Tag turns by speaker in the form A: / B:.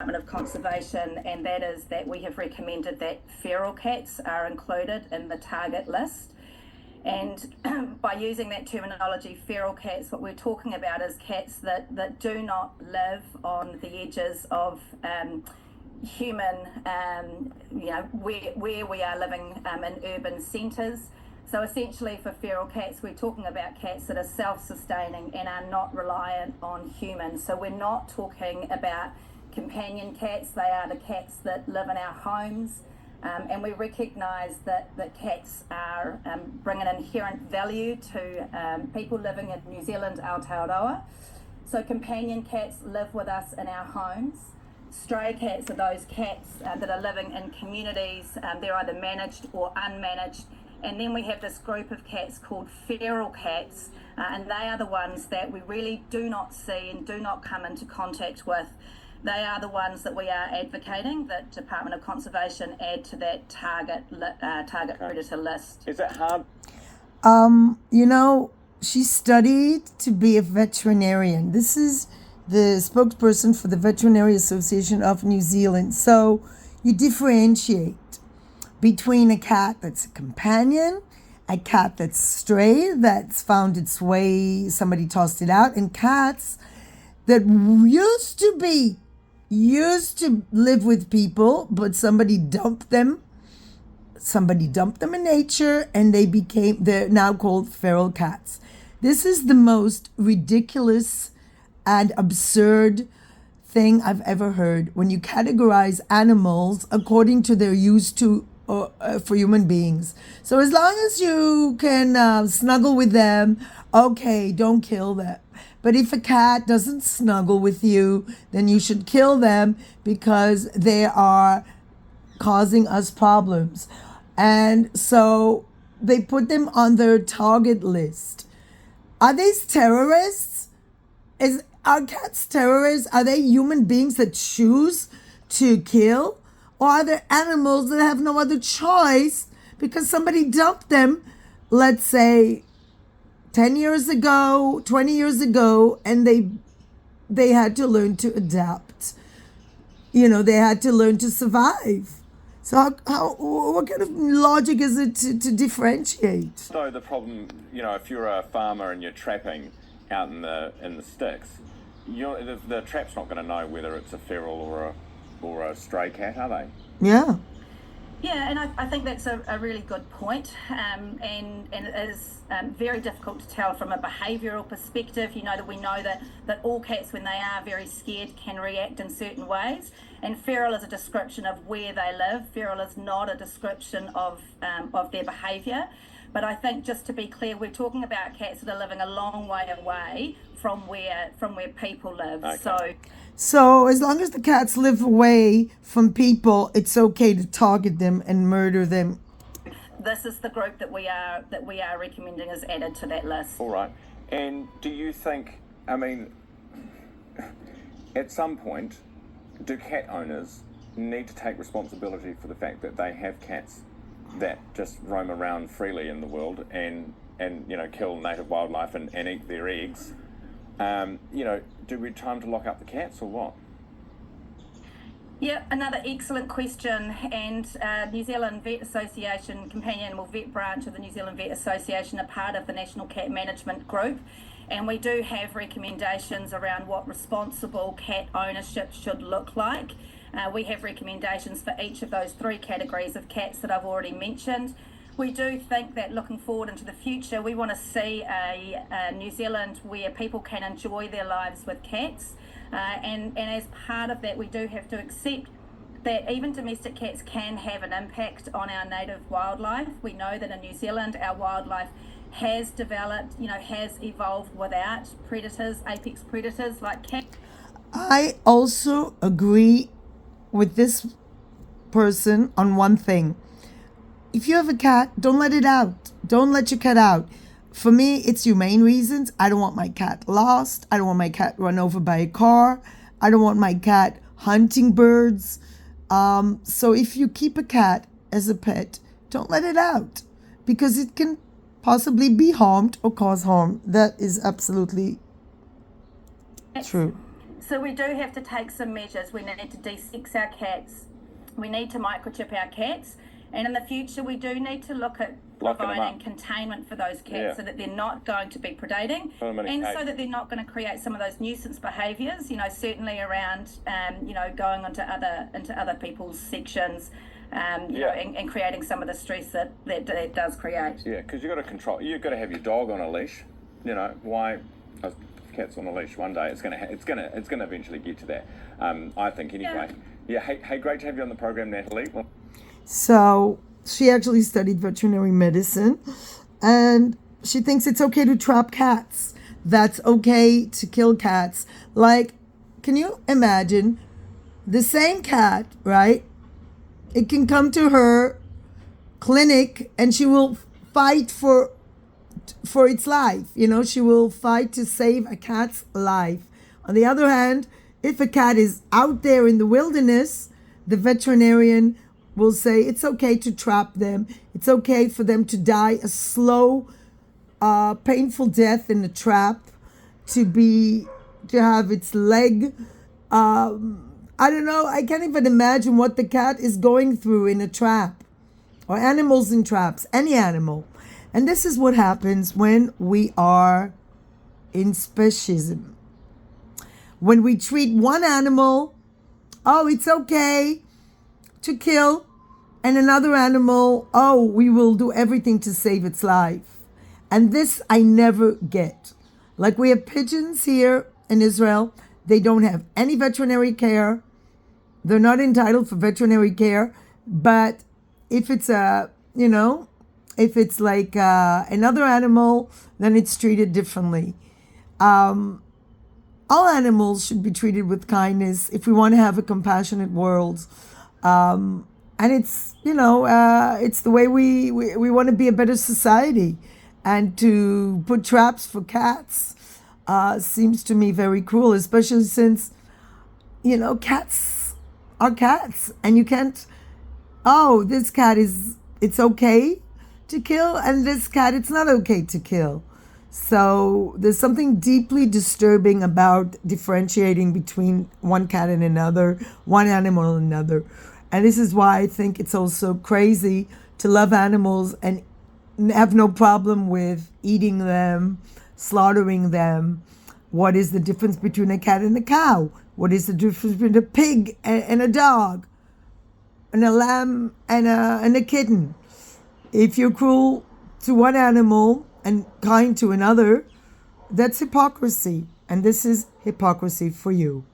A: Department of Conservation, and that is that we have recommended that feral cats are included in the target list. And by using that terminology, feral cats, what we're talking about is cats that do not live on the edges of human, where we are living in urban centres. So essentially for feral cats, we're talking about cats that are self-sustaining and are not reliant on humans. So we're not talking about companion cats. They are the cats that live in our homes. And we recognise that cats are bring an inherent value to people living in New Zealand, Aotearoa. So companion cats live with us in our homes. Stray cats are those cats that are living in communities. They're either managed or unmanaged. And then we have this group of cats called feral cats, and they are the ones that we really do not see and do not come into contact with. They are the ones that we are advocating that Department of Conservation add to that target predator list.
B: Is it hard?
C: She studied to be a veterinarian. This is the spokesperson for the Veterinary Association of New Zealand. So you differentiate between a cat that's a companion, a cat that's stray, that's found its way, somebody tossed it out, and cats that used to live with people, but somebody dumped them in nature, and they're now called feral cats. This is the most ridiculous and absurd thing I've ever heard, when you categorize animals according to their use to for human beings. So as long as you can snuggle with them, okay, don't kill them. But if a cat doesn't snuggle with you, then you should kill them because they are causing us problems. And so they put them on their target list. Are these terrorists? Are cats terrorists? Are they human beings that choose to kill? Or are there animals that have no other choice because somebody dumped them, let's say, 10 years ago, 20 years ago, and they had to learn to adapt. They had to learn to survive. So what kind of logic is it to differentiate?
B: So the problem, if you're a farmer and you're trapping out in the sticks, the trap's not going to know whether it's a feral or a stray cat, are they?
C: Yeah.
A: Yeah, and I think that's a really good point. And it is very difficult to tell from a behavioural perspective. We know that all cats, when they are very scared, can react in certain ways. And feral is a description of where they live. Feral is not a description of their behaviour. But I think, just to be clear, we're talking about cats that are living a long way away from where people live.
B: Okay.
C: So as long as the cats live away from people, it's okay to target them and murder them.
A: This is the group that we are recommending is added to that list.
B: All right. And do you think, at some point, do cat owners need to take responsibility for the fact that they have cats that just roam around freely in the world and kill native wildlife and eat their eggs? Do we time to lock up the cats or what?
A: Yeah, another excellent question. And New Zealand Vet Association, Companion Animal Vet Branch of the New Zealand Vet Association, are part of the National Cat Management Group. And we do have recommendations around what responsible cat ownership should look like. We have recommendations for each of those three categories of cats that I've already mentioned. We do think that looking forward into the future, we want to see a New Zealand where people can enjoy their lives with cats. And as part of that, we do have to accept that even domestic cats can have an impact on our native wildlife. We know that in New Zealand, our wildlife has developed, has evolved without predators, apex predators like cats.
C: I also agree with this person on one thing. If you have a cat, don't let it out. Don't let your cat out. For me, it's humane reasons. I don't want my cat lost. I don't want my cat run over by a car. I don't want my cat hunting birds. So if you keep a cat as a pet, don't let it out because it can possibly be harmed or cause harm. That is absolutely true.
A: So we do have to take some measures. We need to de-sex our cats. We need to microchip our cats. And in the future, we do need to look at providing containment for those cats so that they're not going to be predating, and so that they're not going to create some of those nuisance behaviours, certainly around, going into other people's sections, and creating some of the stress that does create.
B: Yeah, because you've got to have your dog on a leash. Why... Cats on a leash one day. It's gonna eventually get to that. I think anyway. Yeah. Hey, great to have you on the program, Natalie.
C: So she actually studied veterinary medicine, and she thinks it's okay to trap cats. That's okay to kill cats. Like, can you imagine the same cat, right? It can come to her clinic and she will fight for its life. She will fight to save a cat's life. On the other hand, if a cat is out there in the wilderness, the veterinarian will say it's okay to trap them. It's okay for them to die a slow, painful death in the trap, to have its leg. I don't know. I can't even imagine what the cat is going through in a trap, or animals in traps, any animal. And this is what happens when we are in speciesism. When we treat one animal, it's okay to kill, and another animal, we will do everything to save its life. And this I never get. Like, we have pigeons here in Israel. They don't have any veterinary care. They're not entitled for veterinary care. But if it's if it's like another animal, then it's treated differently. All animals should be treated with kindness if we want to have a compassionate world. And it's, it's the way we want to be a better society. And to put traps for cats seems to me very cruel, especially since, cats are cats. And you can't, this cat it's okay to kill, and this cat, it's not okay to kill. So there's something deeply disturbing about differentiating between one cat and another, one animal and another. And this is why I think it's also crazy to love animals and have no problem with eating them, slaughtering them. What is the difference between a cat and a cow? What is the difference between a pig and a dog, and a lamb and a kitten? If you're cruel to one animal and kind to another, that's hypocrisy. And this is hypocrisy for you.